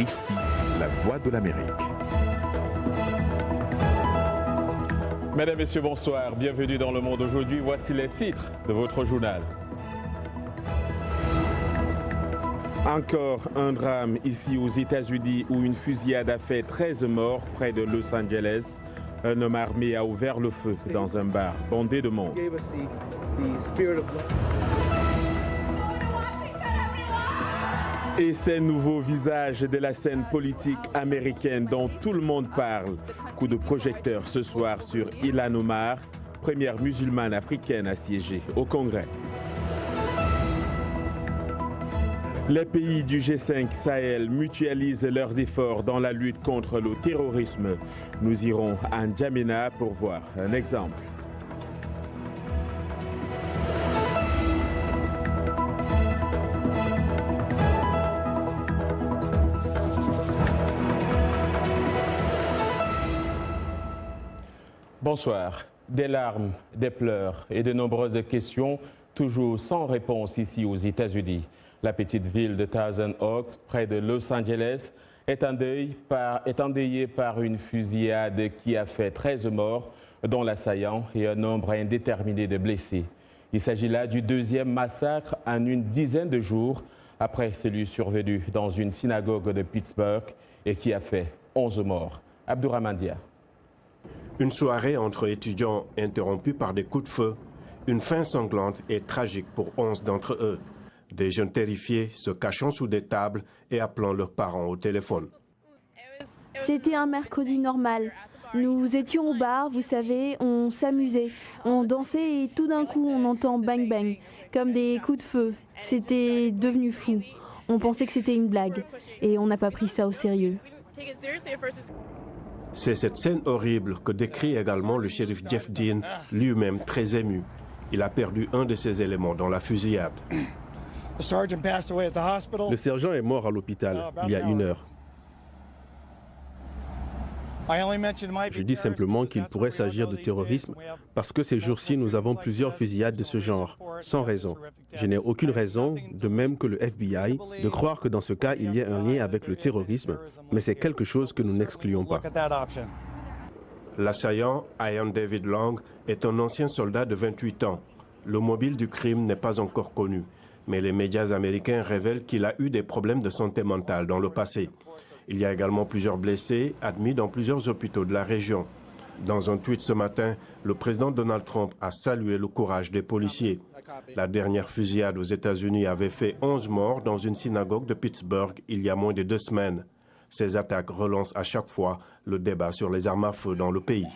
ici, la voix de l'Amérique. Mesdames, Messieurs, bonsoir. Bienvenue dans Le Monde aujourd'hui. Voici les titres de votre journal. Encore un drame ici aux États-Unis où une fusillade a fait 13 morts près de Los Angeles. Un homme armé a ouvert le feu dans un bar bondé de monde. Et ces nouveaux visages de la scène politique américaine dont tout le monde parle. Coup de projecteur ce soir sur Ilhan Omar, première musulmane africaine assiégée au Congrès. Les pays du G5 Sahel mutualisent leurs efforts dans la lutte contre le terrorisme. Nous irons à N'Djamena pour voir un exemple. Bonsoir. Des larmes, des pleurs et de nombreuses questions, toujours sans réponse ici aux États-Unis. La petite ville de Thousand Oaks, près de Los Angeles, est endeuillée par une fusillade qui a fait 13 morts, dont l'assaillant et un nombre indéterminé de blessés. Il s'agit là du deuxième massacre en une dizaine de jours après celui survenu dans une synagogue de Pittsburgh et qui a fait 11 morts. Abdourahmane Dia. Une soirée entre étudiants interrompue par des coups de feu. Une fin sanglante et tragique pour 11 d'entre eux. Des jeunes terrifiés se cachant sous des tables et appelant leurs parents au téléphone. C'était un mercredi normal. Nous étions au bar, vous savez, on s'amusait, on dansait et tout d'un coup on entend bang bang, comme des coups de feu. C'était devenu fou. On pensait que c'était une blague et on n'a pas pris ça au sérieux. C'est cette scène horrible que décrit également le shérif Jeff Dean, lui-même très ému. Il a perdu un de ses éléments dans la fusillade. Le sergent est mort à l'hôpital il y a 1 heure. Je dis simplement qu'il pourrait s'agir de terrorisme parce que ces jours-ci, nous avons plusieurs fusillades de ce genre, sans raison. Je n'ai aucune raison, de même que le FBI, de croire que dans ce cas, il y a un lien avec le terrorisme, mais c'est quelque chose que nous n'excluons pas. L'assaillant, Ian David Long, est un ancien soldat de 28 ans. Le mobile du crime n'est pas encore connu, mais les médias américains révèlent qu'il a eu des problèmes de santé mentale dans le passé. Il y a également plusieurs blessés admis dans plusieurs hôpitaux de la région. Dans un tweet ce matin, le président Donald Trump a salué le courage des policiers. La dernière fusillade aux États-Unis avait fait 11 morts dans une synagogue de Pittsburgh il y a moins de 2 semaines. Ces attaques relancent à chaque fois le débat sur les armes à feu dans le pays.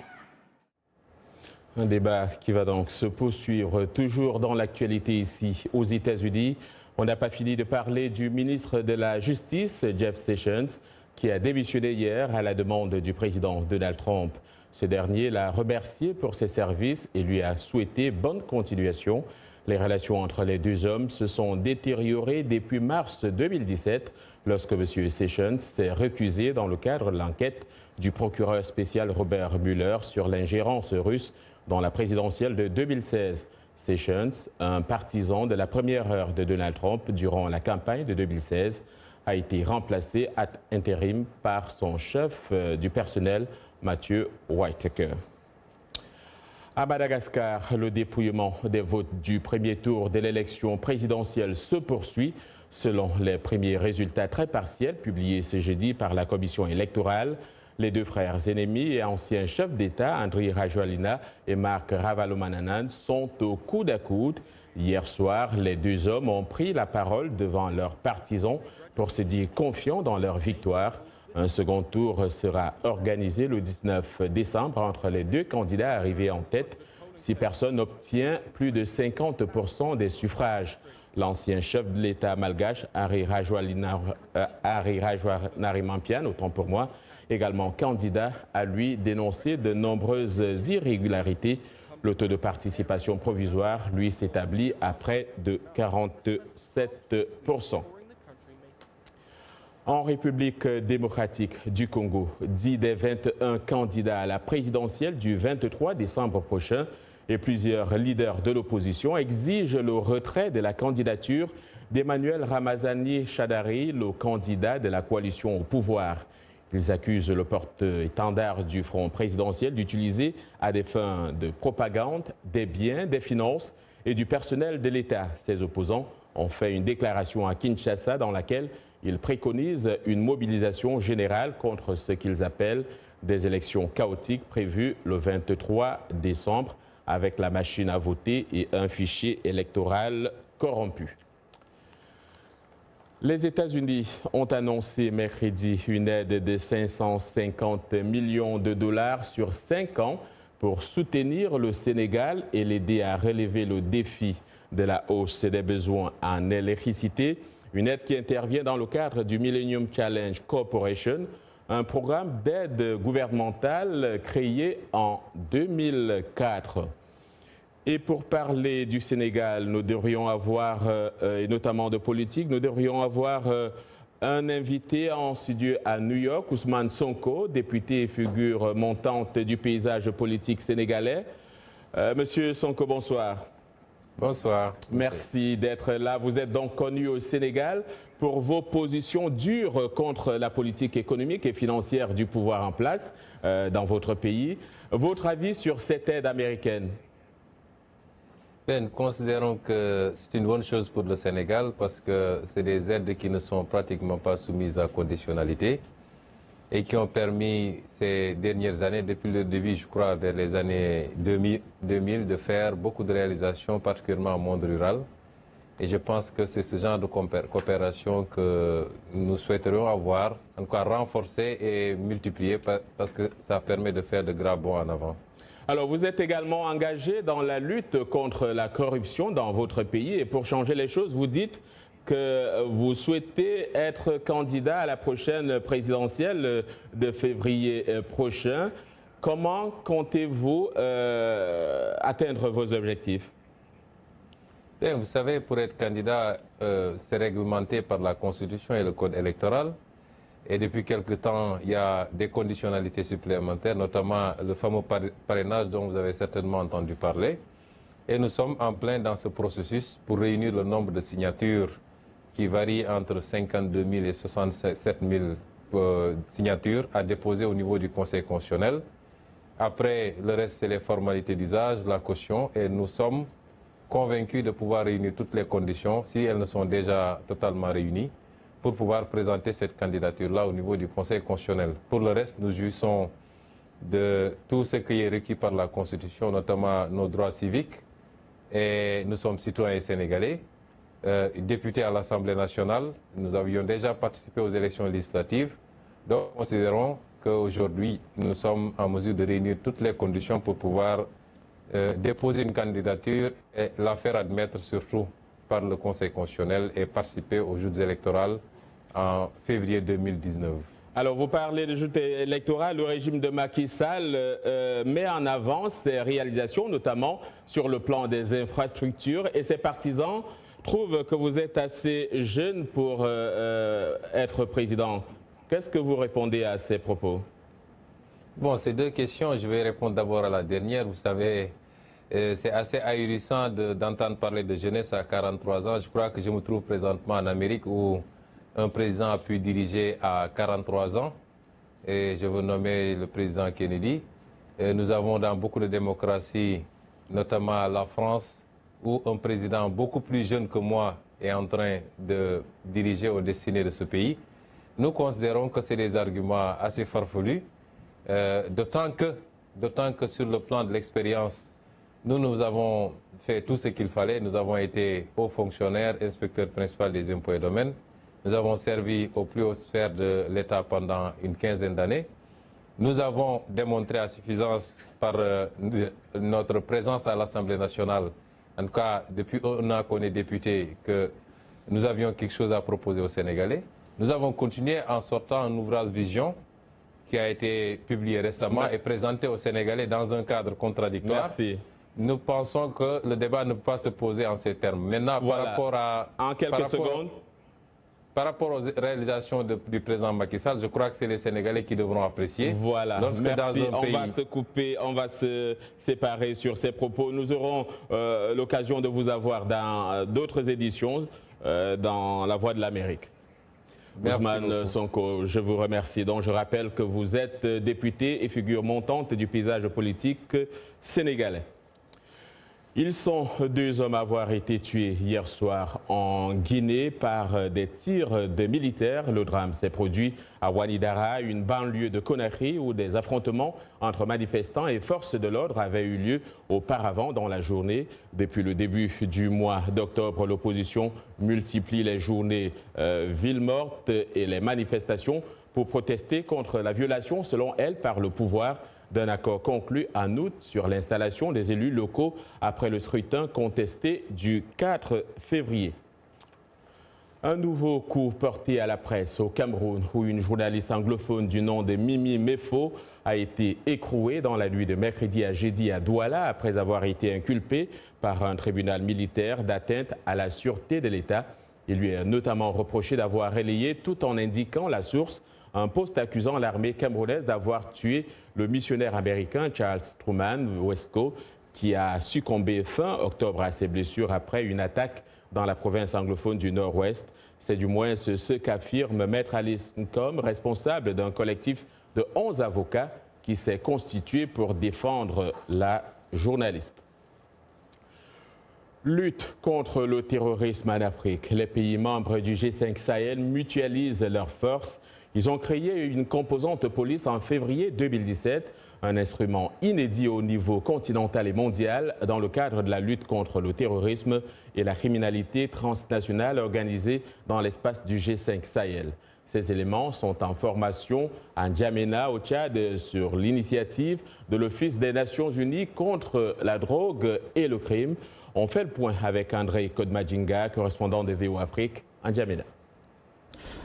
Un débat qui va donc se poursuivre toujours dans l'actualité ici aux États-Unis. On n'a pas fini de parler du ministre de la Justice, Jeff Sessions, qui a démissionné hier à la demande du président Donald Trump. Ce dernier l'a remercié pour ses services et lui a souhaité bonne continuation. Les relations entre les deux hommes se sont détériorées depuis mars 2017, lorsque M. Sessions s'est recusé dans le cadre de l'enquête du procureur spécial Robert Mueller sur l'ingérence russe dans la présidentielle de 2016. Sessions, un partisan de la première heure de Donald Trump durant la campagne de 2016, a été remplacé à intérim par son chef du personnel, Matthew Whitaker. À Madagascar, le dépouillement des votes du premier tour de l'élection présidentielle se poursuit. Selon les premiers résultats très partiels publiés ce jeudi par la commission électorale, les deux frères ennemis et anciens chefs d'État, Andry Rajoelina et Marc Ravalomanana, sont au coude à coude. Hier soir, les deux hommes ont pris la parole devant leurs partisans pour se dire confiants dans leur victoire. Un second tour sera organisé le 19 décembre entre les deux candidats arrivés en tête si personne n'obtient plus de 50% des suffrages. L'ancien chef de l'État malgache, Andry Rajoelinarimampian, autant pour moi, également candidat, a lui dénoncé de nombreuses irrégularités. Le taux de participation provisoire, lui, s'établit à près de 47%. En République démocratique du Congo, 10 des 21 candidats à la présidentielle du 23 décembre prochain et plusieurs leaders de l'opposition exigent le retrait de la candidature d'Emmanuel Ramazani Shadari, le candidat de la coalition au pouvoir. Ils accusent le porte-étendard du Front présidentiel d'utiliser à des fins de propagande des biens, des finances et du personnel de l'État. Ses opposants ont fait une déclaration à Kinshasa dans laquelle ils préconisent une mobilisation générale contre ce qu'ils appellent des élections chaotiques prévues le 23 décembre avec la machine à voter et un fichier électoral corrompu. Les États-Unis ont annoncé mercredi une aide de 550 millions de dollars sur 5 ans pour soutenir le Sénégal et l'aider à relever le défi de la hausse des besoins en électricité. Une aide qui intervient dans le cadre du Millennium Challenge Corporation, un programme d'aide gouvernementale créé en 2004. Et pour parler du Sénégal, nous devrions avoir, et notamment de politique, nous devrions avoir un invité en studio à New York, Ousmane Sonko, député et figure montante du paysage politique sénégalais. Monsieur Sonko, bonsoir. Bonsoir. Merci d'être là. Vous êtes donc connu au Sénégal pour vos positions dures contre la politique économique et financière du pouvoir en place dans votre pays. Votre avis sur cette aide américaine? Nous considérons que c'est une bonne chose pour le Sénégal parce que c'est des aides qui ne sont pratiquement pas soumises à conditionnalité et qui ont permis ces dernières années, depuis le début, je crois, vers les années 2000, de faire beaucoup de réalisations, particulièrement au monde rural. Et je pense que c'est ce genre de coopération que nous souhaiterions avoir, en tout cas renforcer et multiplier parce que ça permet de faire de grands bonds en avant. Alors, vous êtes également engagé dans la lutte contre la corruption dans votre pays. Et pour changer les choses, vous dites que vous souhaitez être candidat à la prochaine présidentielle de février prochain. Comment comptez-vous atteindre vos objectifs? Bien, vous savez, pour être candidat, c'est réglementé par la Constitution et le Code électoral. Et depuis quelque temps, il y a des conditionnalités supplémentaires, notamment le fameux parrainage dont vous avez certainement entendu parler. Et nous sommes en plein dans ce processus pour réunir le nombre de signatures qui varie entre 52 000 et 67 000 signatures à déposer au niveau du Conseil constitutionnel. Après, le reste, c'est les formalités d'usage, la caution, et nous sommes convaincus de pouvoir réunir toutes les conditions, si elles ne sont déjà totalement réunies, pour pouvoir présenter cette candidature-là au niveau du Conseil constitutionnel. Pour le reste, nous jouissons de tout ce qui est requis par la Constitution, notamment nos droits civiques, et nous sommes citoyens sénégalais. Députés à l'Assemblée nationale, nous avions déjà participé aux élections législatives, donc considérons qu'aujourd'hui, nous sommes en mesure de réunir toutes les conditions pour pouvoir déposer une candidature et la faire admettre surtout par le Conseil constitutionnel et participer aux joutes électorales en février 2019. Alors, vous parlez de joutes électorales. Le régime de Macky Sall met en avant ses réalisations, notamment sur le plan des infrastructures, et ses partisans trouvent que vous êtes assez jeune pour être président. Qu'est-ce que vous répondez à ces propos? Bon, ces deux questions, je vais répondre d'abord à la dernière. Vous savez, c'est assez ahurissant d'entendre parler de jeunesse à 43 ans. Je crois que je me trouve présentement en Amérique où un président a pu diriger à 43 ans. Et je veux nommer le président Kennedy. Et nous avons dans beaucoup de démocraties, notamment la France, où un président beaucoup plus jeune que moi est en train de diriger aux destinées de ce pays. Nous considérons que c'est des arguments assez farfelus, d'autant que sur le plan de l'expérience, nous avons fait tout ce qu'il fallait. Nous avons été hauts fonctionnaires, inspecteur principal des impôts et domaines. Nous avons servi aux plus hautes sphères de l'État pendant une quinzaine d'années. Nous avons démontré à suffisance par notre présence à l'Assemblée nationale, en tout cas depuis un an qu'on est député, que nous avions quelque chose à proposer aux Sénégalais. Nous avons continué en sortant un ouvrage Vision qui a été publié récemment et présenté aux Sénégalais dans un cadre contradictoire. Merci. Nous pensons que le débat ne peut pas se poser en ces termes. Maintenant, voilà. par rapport à... En quelques secondes. par rapport aux réalisations du président Macky Sall, je crois que c'est les Sénégalais qui devront apprécier. Voilà, merci. On va se couper, on va se séparer sur ces propos. Nous aurons l'occasion de vous avoir dans d'autres éditions dans La Voix de l'Amérique. Ousmane Sonko, je vous remercie. Donc, je rappelle que vous êtes député et figure montante du paysage politique sénégalais. Ils sont 2 hommes à avoir été tués hier soir en Guinée par des tirs de militaires. Le drame s'est produit à Ouanidara, une banlieue de Conakry, où des affrontements entre manifestants et forces de l'ordre avaient eu lieu auparavant dans la journée. Depuis le début du mois d'octobre, l'opposition multiplie les journées ville morte et les manifestations pour protester contre la violation, selon elle, par le pouvoir d'un accord conclu en août sur l'installation des élus locaux après le scrutin contesté du 4 février. Un nouveau coup porté à la presse au Cameroun, où une journaliste anglophone du nom de Mimi Mefo a été écrouée dans la nuit de mercredi à jeudi à Douala après avoir été inculpée par un tribunal militaire d'atteinte à la sûreté de l'État. Il lui est notamment reproché d'avoir relayé, tout en indiquant la source, un poste accusant l'armée camerounaise d'avoir tué le missionnaire américain Charles Truman Wesco, qui a succombé fin octobre à ses blessures après une attaque dans la province anglophone du Nord-Ouest. C'est du moins ce qu'affirme Maître Alice Nkom, responsable d'un collectif de 11 avocats qui s'est constitué pour défendre la journaliste. Lutte contre le terrorisme en Afrique. Les pays membres du G5 Sahel mutualisent leurs forces. Ils ont créé une composante police en février 2017, un instrument inédit au niveau continental et mondial dans le cadre de la lutte contre le terrorisme et la criminalité transnationale organisée dans l'espace du G5 Sahel. Ces éléments sont en formation à N'Djamena, au Tchad, sur l'initiative de l'Office des Nations Unies contre la drogue et le crime. On fait le point avec André Kodmadjinga, correspondant de VO Afrique à N'Djamena.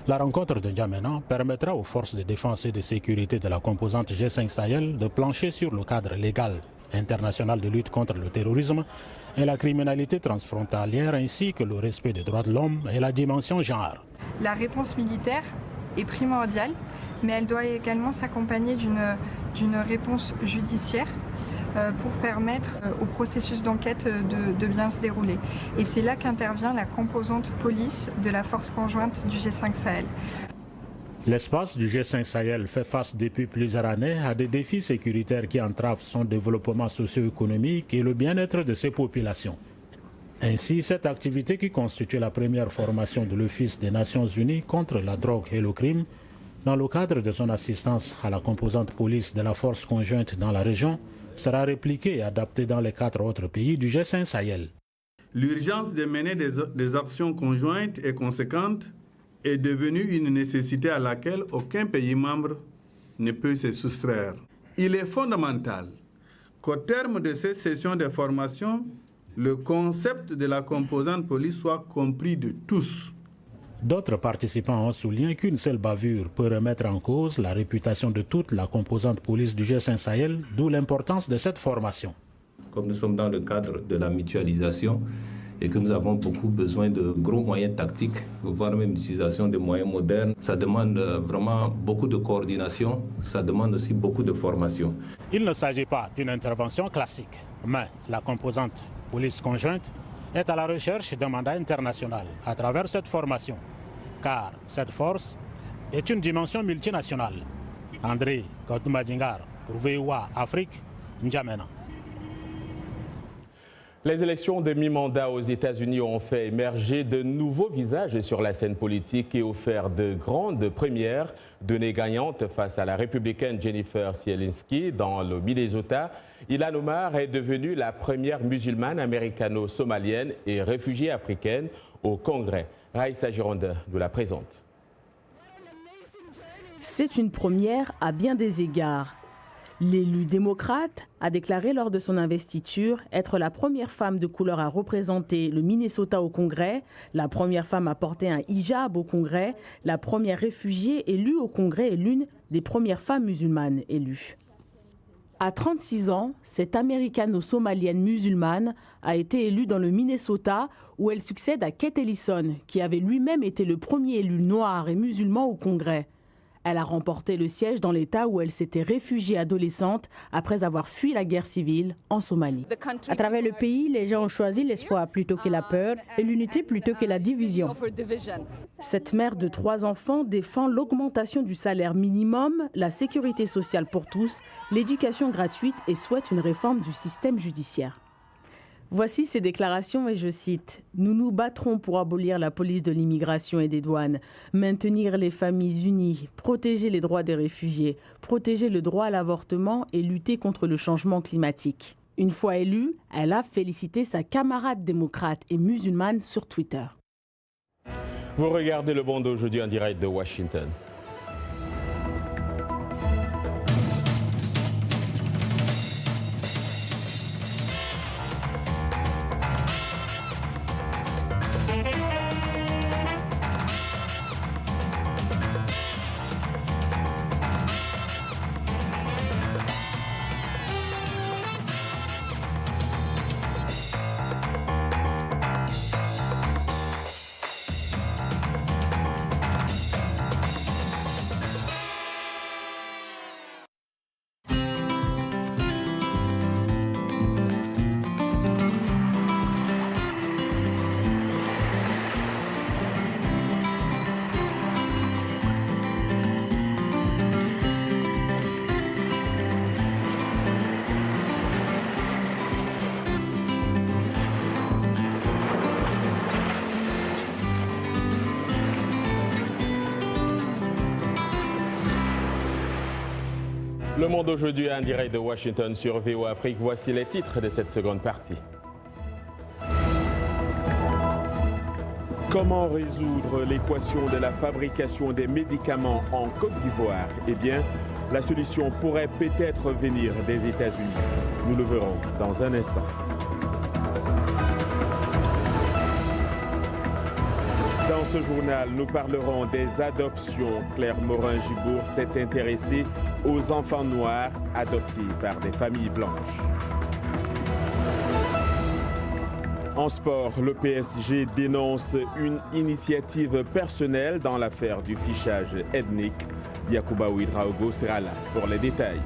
La rencontre de N'Djamena permettra aux forces de défense et de sécurité de la composante G5 Sahel de plancher sur le cadre légal international de lutte contre le terrorisme et la criminalité transfrontalière, ainsi que le respect des droits de l'homme et la dimension genre. La réponse militaire est primordiale, mais elle doit également s'accompagner d'une réponse judiciaire pour permettre au processus d'enquête de bien se dérouler. Et c'est là qu'intervient la composante police de la force conjointe du G5 Sahel. L'espace du G5 Sahel fait face depuis plusieurs années à des défis sécuritaires qui entravent son développement socio-économique et le bien-être de ses populations. Ainsi, cette activité qui constitue la première formation de l'Office des Nations Unies contre la drogue et le crime, dans le cadre de son assistance à la composante police de la force conjointe dans la région, sera répliquée et adaptée dans les 4 autres pays du G5 Sahel. L'urgence de mener des actions conjointes et conséquentes est devenue une nécessité à laquelle aucun pays membre ne peut se soustraire. Il est fondamental qu'au terme de ces sessions de formation, le concept de la composante police soit compris de tous. D'autres participants ont souligné qu'une seule bavure peut remettre en cause la réputation de toute la composante police du G5 Sahel, d'où l'importance de cette formation. Comme nous sommes dans le cadre de la mutualisation et que nous avons beaucoup besoin de gros moyens tactiques, voire même l'utilisation de moyens modernes, ça demande vraiment beaucoup de coordination, ça demande aussi beaucoup de formation. Il ne s'agit pas d'une intervention classique, mais la composante police conjointe est à la recherche d'un mandat international à travers cette formation, car cette force est une dimension multinationale. André Kodmadjingar pour VOA Afrique, N'Djamena. Les élections de mi-mandat aux États-Unis ont fait émerger de nouveaux visages sur la scène politique et offert de grandes premières, données gagnantes face à la républicaine Jennifer Zielinski dans le Minnesota. Ilhan Omar est devenue la première musulmane américano-somalienne et réfugiée africaine au Congrès. Raïssa Gironde nous la présente. C'est une première à bien des égards. L'élu démocrate a déclaré lors de son investiture être la première femme de couleur à représenter le Minnesota au Congrès, la première femme à porter un hijab au Congrès, la première réfugiée élue au Congrès et l'une des premières femmes musulmanes élues. À 36 ans, cette américano-somalienne musulmane a été élue dans le Minnesota où elle succède à Keith Ellison, qui avait lui-même été le premier élu noir et musulman au Congrès. Elle a remporté le siège dans l'État où elle s'était réfugiée adolescente après avoir fui la guerre civile en Somalie. À travers le pays, les gens ont choisi l'espoir plutôt que la peur et l'unité plutôt que la division. Cette mère de 3 enfants défend l'augmentation du salaire minimum, la sécurité sociale pour tous, l'éducation gratuite et souhaite une réforme du système judiciaire. Voici ses déclarations et je cite « Nous nous battrons pour abolir la police de l'immigration et des douanes, maintenir les familles unies, protéger les droits des réfugiés, protéger le droit à l'avortement et lutter contre le changement climatique. » Une fois élue, elle a félicité sa camarade démocrate et musulmane sur Twitter. Vous regardez Le Monde aujourd'hui en direct de Washington. Le Monde aujourd'hui en direct de Washington sur VOA Afrique. Voici les titres de cette seconde partie. Comment résoudre l'équation de la fabrication des médicaments en Côte d'Ivoire? Eh bien, la solution pourrait peut-être venir des États-Unis. Nous le verrons dans un instant. Dans ce journal, nous parlerons des adoptions. Claire Morin-Gibourg s'est intéressée aux enfants noirs adoptés par des familles blanches. En sport, le PSG dénonce une initiative personnelle dans l'affaire du fichage ethnique. Yacouba Ouedraogo sera là pour les détails.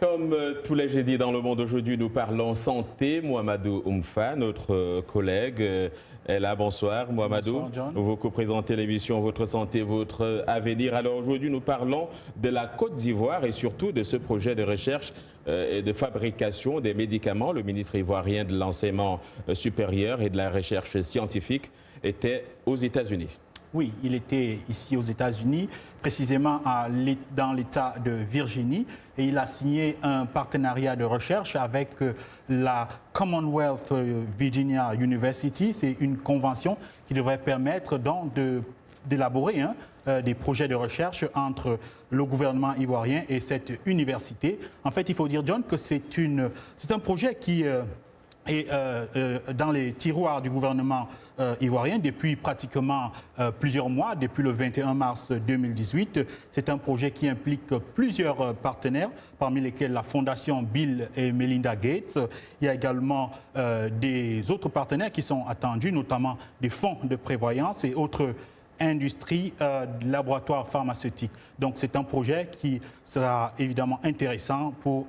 Comme tous les jeudis dans Le Monde aujourd'hui, nous parlons santé. Mohamedou Oumfa, notre collègue, est là. Bonsoir Mohamedou. Bonsoir, John. Vous co-présentez l'émission Votre Santé, Votre Avenir. Alors aujourd'hui, nous parlons de la Côte d'Ivoire et surtout de ce projet de recherche et de fabrication des médicaments. Le ministre ivoirien de l'enseignement supérieur et de la recherche scientifique était aux États-Unis. Oui, il était ici aux États-Unis, précisément dans l'État de Virginie, et il a signé un partenariat de recherche avec la Commonwealth Virginia University. C'est une convention qui devrait permettre donc d'élaborer des projets de recherche entre le gouvernement ivoirien et cette université. En fait, il faut dire, John, que c'est un projet qui est dans les tiroirs du gouvernement ivoirien depuis pratiquement plusieurs mois, depuis le 21 mars 2018. C'est un projet qui implique plusieurs partenaires, parmi lesquels la Fondation Bill et Melinda Gates. Il y a également des autres partenaires qui sont attendus, notamment des fonds de prévoyance et autres industrie, laboratoire pharmaceutique. Donc c'est un projet qui sera évidemment intéressant pour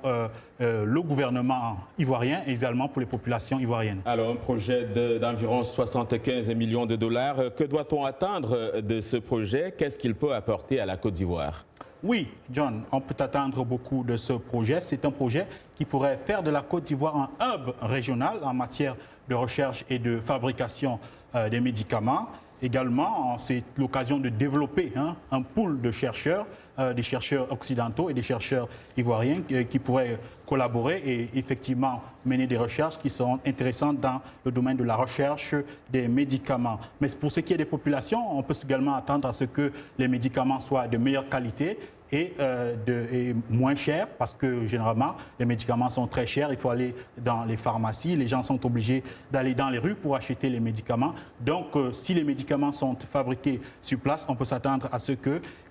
le gouvernement ivoirien et également pour les populations ivoiriennes. Alors un projet d'environ 75 millions de dollars. Que doit-on attendre de ce projet? Qu'est-ce qu'il peut apporter à la Côte d'Ivoire? Oui, John, on peut attendre beaucoup de ce projet. C'est un projet qui pourrait faire de la Côte d'Ivoire un hub régional en matière de recherche et de fabrication des médicaments. Également, c'est l'occasion de développer un pool de chercheurs, des chercheurs occidentaux et des chercheurs ivoiriens qui pourraient collaborer et effectivement mener des recherches qui seront intéressantes dans le domaine de la recherche des médicaments. Mais pour ce qui est des populations, on peut également attendre à ce que les médicaments soient de meilleure qualité et moins cher parce que généralement les médicaments sont très chers, il faut aller dans les pharmacies, les gens sont obligés d'aller dans les rues pour acheter les médicaments. Donc si les médicaments sont fabriqués sur place, on peut s'attendre à ce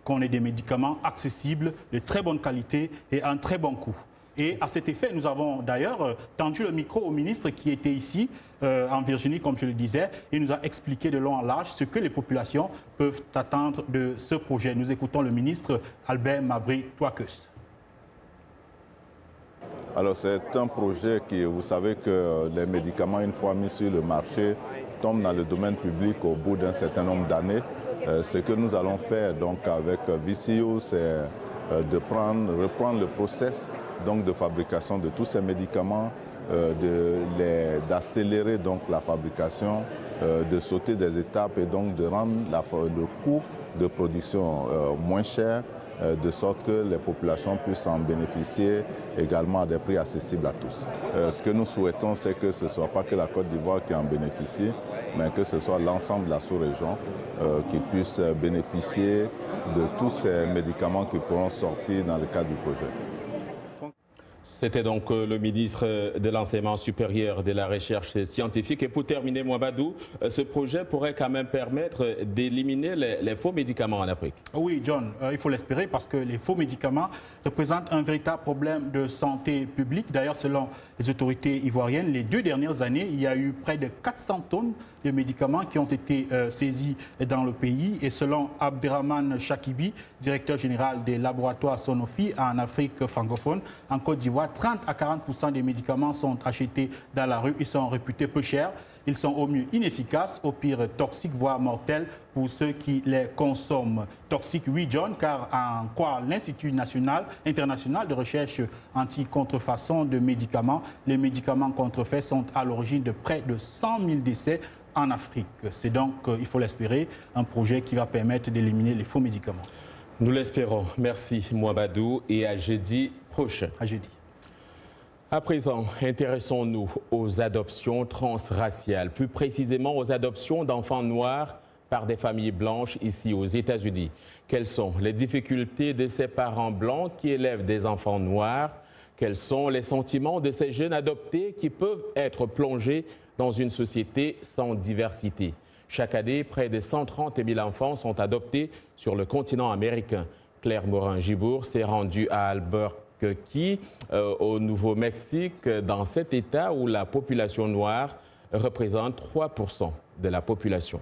qu'on ait des médicaments accessibles, de très bonne qualité et à un très bon coût. Et à cet effet, nous avons d'ailleurs tendu le micro au ministre qui était ici en Virginie, comme je le disais. Il nous a expliqué de long en large ce que les populations peuvent attendre de ce projet. Nous écoutons le ministre Albert Mabry-Touakes. Alors c'est un projet qui, vous savez que les médicaments, une fois mis sur le marché, tombent dans le domaine public au bout d'un certain nombre d'années. Ce que nous allons faire donc avec VCU, c'est de reprendre le process donc de fabrication de tous ces médicaments, d'accélérer donc la fabrication, de sauter des étapes et donc de rendre le coût de production moins cher, de sorte que les populations puissent en bénéficier également à des prix accessibles à tous. Ce que nous souhaitons, c'est que ce ne soit pas que la Côte d'Ivoire qui en bénéficie, mais que ce soit l'ensemble de la sous-région qui puisse bénéficier de tous ces médicaments qui pourront sortir dans le cadre du projet. C'était donc le ministre de l'Enseignement supérieur de la Recherche scientifique. Et pour terminer, Mouabadou, ce projet pourrait quand même permettre d'éliminer les faux médicaments en Afrique. Oui, John, il faut l'espérer parce que les faux médicaments représentent un véritable problème de santé publique. D'ailleurs, selon les autorités ivoiriennes, les 2 dernières années, il y a eu près de 400 tonnes de médicaments qui ont été saisis dans le pays. Et selon Abderrahmane Chakibi, directeur général des laboratoires Sanofi en Afrique francophone, en Côte d'Ivoire, 30 à 40% des médicaments sont achetés dans la rue. Ils sont réputés peu chers. Ils sont au mieux inefficaces, au pire toxiques, voire mortels pour ceux qui les consomment. Toxiques, oui, John, car en quoi l'Institut international de recherche anti-contrefaçon de médicaments, les médicaments contrefaits sont à l'origine de près de 100 000 décès en Afrique. C'est donc, il faut l'espérer, un projet qui va permettre d'éliminer les faux médicaments. Nous l'espérons. Merci, Mouabadou, et à jeudi prochain. À jeudi. À présent, intéressons-nous aux adoptions transraciales, plus précisément aux adoptions d'enfants noirs par des familles blanches ici aux États-Unis. Quelles sont les difficultés de ces parents blancs qui élèvent des enfants noirs? Quels sont les sentiments de ces jeunes adoptés qui peuvent être plongés dans une société sans diversité? Chaque année, près de 130 000 enfants sont adoptés sur le continent américain. Claire Morin-Gibour s'est rendue à Albuquerque, au Nouveau-Mexique, dans cet État où la population noire représente 3% de la population.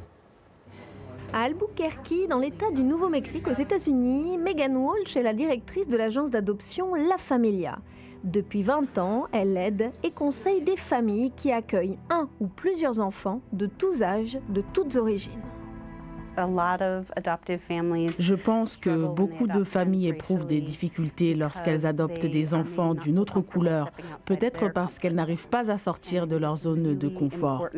À Albuquerque, dans l'État du Nouveau-Mexique, aux États-Unis, Megan Walsh est la directrice de l'agence d'adoption La Familia. Depuis 20 ans, elle aide et conseille des familles qui accueillent un ou plusieurs enfants de tous âges, de toutes origines. Je pense que beaucoup de familles éprouvent des difficultés lorsqu'elles adoptent des enfants d'une autre couleur, peut-être parce qu'elles n'arrivent pas à sortir de leur zone de confort.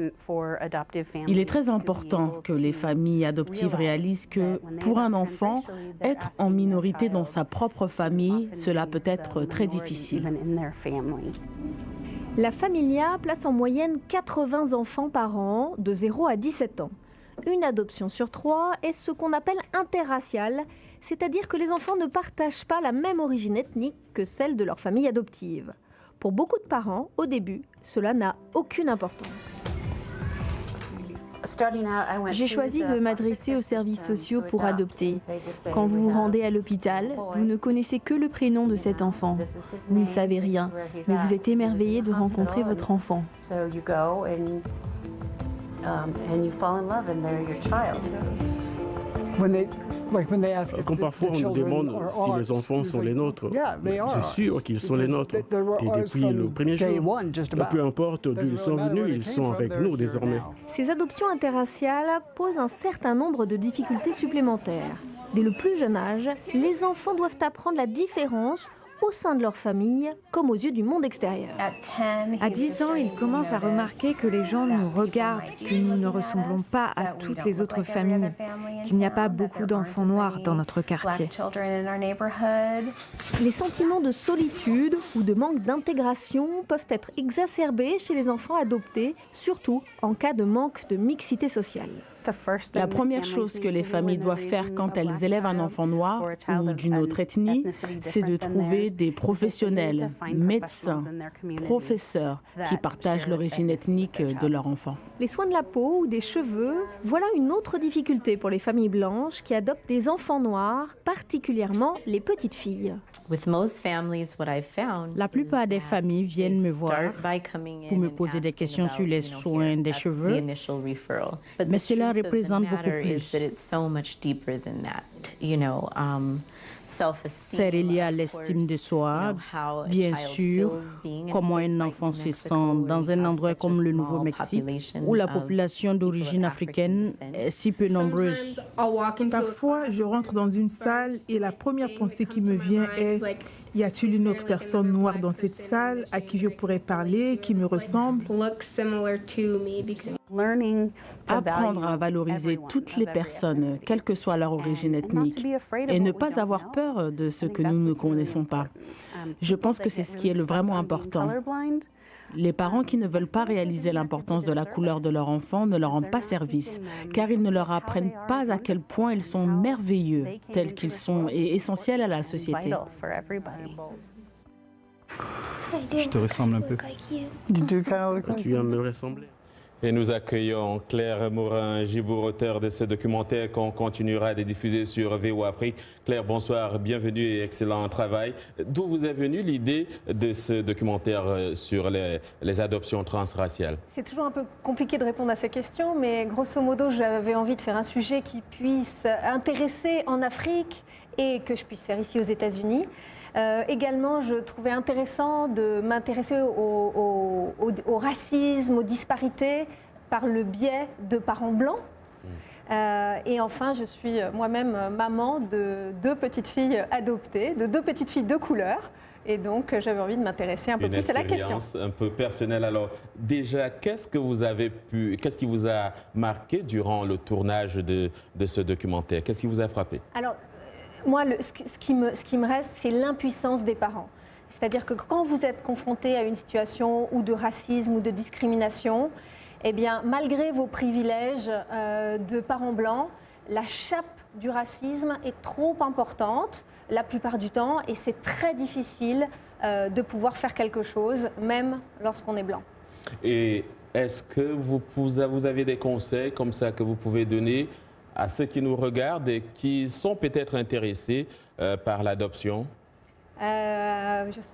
Il est très important que les familles adoptives réalisent que, pour un enfant, être en minorité dans sa propre famille, cela peut être très difficile. La Familia place en moyenne 80 enfants par an, de 0 à 17 ans. Une adoption sur 3 est ce qu'on appelle interraciale, c'est-à-dire que les enfants ne partagent pas la même origine ethnique que celle de leur famille adoptive. Pour beaucoup de parents, au début, cela n'a aucune importance. J'ai choisi de m'adresser aux services sociaux pour adopter. Quand vous vous rendez à l'hôpital, vous ne connaissez que le prénom de cet enfant. Vous ne savez rien, mais vous êtes émerveillé de rencontrer votre enfant. Quand parfois on nous demande si les enfants sont les nôtres, c'est sûr qu'ils sont les nôtres. Et depuis le premier jour, peu importe d'où ils sont venus, ils sont avec nous désormais. Ces adoptions interraciales posent un certain nombre de difficultés supplémentaires. Dès le plus jeune âge, les enfants doivent apprendre la différence au sein de leur famille, comme aux yeux du monde extérieur. À 10 ans, il commence à remarquer que les gens nous regardent, que nous ne ressemblons pas à toutes les autres familles, qu'il n'y a pas beaucoup d'enfants noirs dans notre quartier. Les sentiments de solitude ou de manque d'intégration peuvent être exacerbés chez les enfants adoptés, surtout en cas de manque de mixité sociale. La première chose que les familles doivent faire quand elles élèvent un enfant noir ou d'une autre ethnie, c'est de trouver des professionnels, médecins, professeurs qui partagent l'origine ethnique de leur enfant. Les soins de la peau ou des cheveux, voilà une autre difficulté pour les familles blanches qui adoptent des enfants noirs, particulièrement les petites filles. La plupart des familles viennent me voir pour me poser des questions sur les soins des cheveux, mais cela représente beaucoup plus. C'est relié à l'estime de soi, bien sûr, comment un enfant se sent dans un endroit comme le Nouveau-Mexique, où la population d'origine africaine est si peu nombreuse. Parfois, je rentre dans une salle et la première pensée qui me vient est « Y a-t-il une autre personne noire dans cette salle à qui je pourrais parler, qui me ressemble ?» Apprendre à valoriser toutes les personnes, quelle que soit leur origine ethnique, et ne pas avoir peur de ce que nous ne connaissons pas. Je pense que c'est ce qui est vraiment important. Les parents qui ne veulent pas réaliser l'importance de la couleur de leur enfant ne leur rendent pas service, car ils ne leur apprennent pas à quel point ils sont merveilleux, tels qu'ils sont et essentiels à la société. Je te ressemble un peu. Tu viens de me ressembler. Et nous accueillons Claire Morin-Gibour, auteure de ce documentaire qu'on continuera de diffuser sur VOA Afrique. Claire, bonsoir, bienvenue et excellent travail. D'où vous est venue l'idée de ce documentaire sur les adoptions transraciales? C'est toujours un peu compliqué de répondre à ces questions, mais grosso modo, j'avais envie de faire un sujet qui puisse intéresser en Afrique et que je puisse faire ici aux États-Unis. Également, je trouvais intéressant de m'intéresser au racisme, aux disparités par le biais de parents blancs. Et enfin, je suis moi-même maman de 2 petites filles adoptées, de 2 petites filles de couleur. Et donc, j'avais envie de m'intéresser un peu plus à la question. Une expérience un peu personnelle. Alors, déjà, qu'est-ce qui vous a marqué durant le tournage de ce documentaire? Qu'est-ce qui vous a frappé? Alors, moi, ce qui me reste, c'est l'impuissance des parents. C'est-à-dire que quand vous êtes confronté à une situation ou de racisme ou de discrimination, eh bien, malgré vos privilèges de parents blancs, la chape du racisme est trop importante la plupart du temps et c'est très difficile de pouvoir faire quelque chose, même lorsqu'on est blanc. Et est-ce que vous avez des conseils comme ça que vous pouvez donner à ceux qui nous regardent et qui sont peut-être intéressés par l'adoption?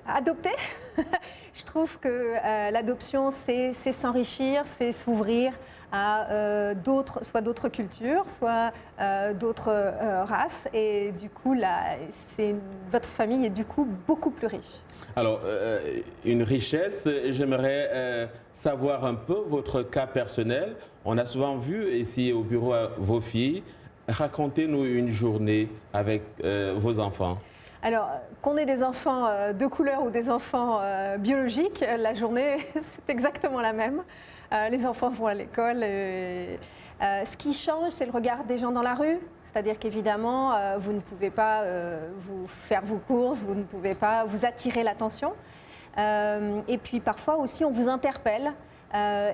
Adopter, je trouve que l'adoption, c'est s'enrichir, c'est s'ouvrir à soit d'autres cultures, soit d'autres races. Et du coup, votre famille est du coup beaucoup plus riche. Alors, une richesse, j'aimerais savoir un peu votre cas personnel. On a souvent vu ici au bureau vos filles. Racontez-nous une journée avec vos enfants. Alors, qu'on ait des enfants de couleur ou des enfants biologiques, la journée, c'est exactement la même. Les enfants vont à l'école. Ce qui change, c'est le regard des gens dans la rue. C'est-à-dire qu'évidemment, vous ne pouvez pas vous faire vos courses, vous ne pouvez pas vous attirer l'attention. Et puis parfois aussi, on vous interpelle.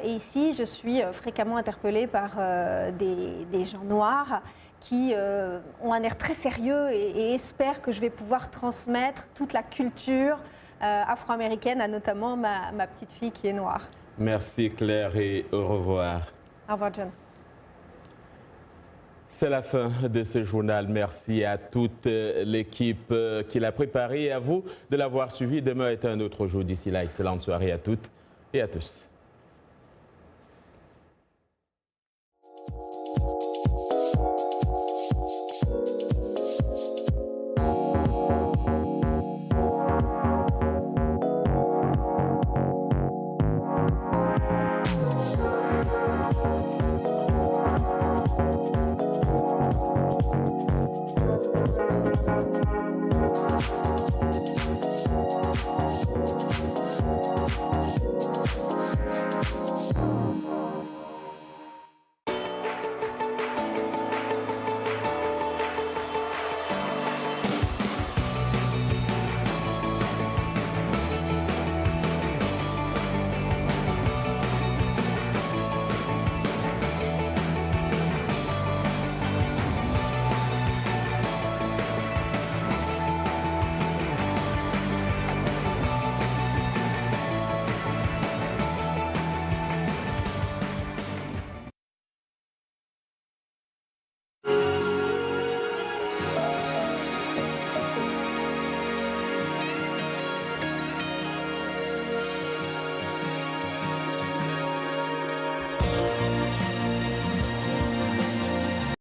Et ici, je suis fréquemment interpellée par des gens noirs qui ont un air très sérieux et espèrent que je vais pouvoir transmettre toute la culture afro-américaine, à notamment ma petite fille qui est noire. Merci Claire et au revoir. Au revoir John. C'est la fin de ce journal. Merci à toute l'équipe qui l'a préparé et à vous de l'avoir suivi. Demain est un autre jour. D'ici là, excellente soirée à toutes et à tous.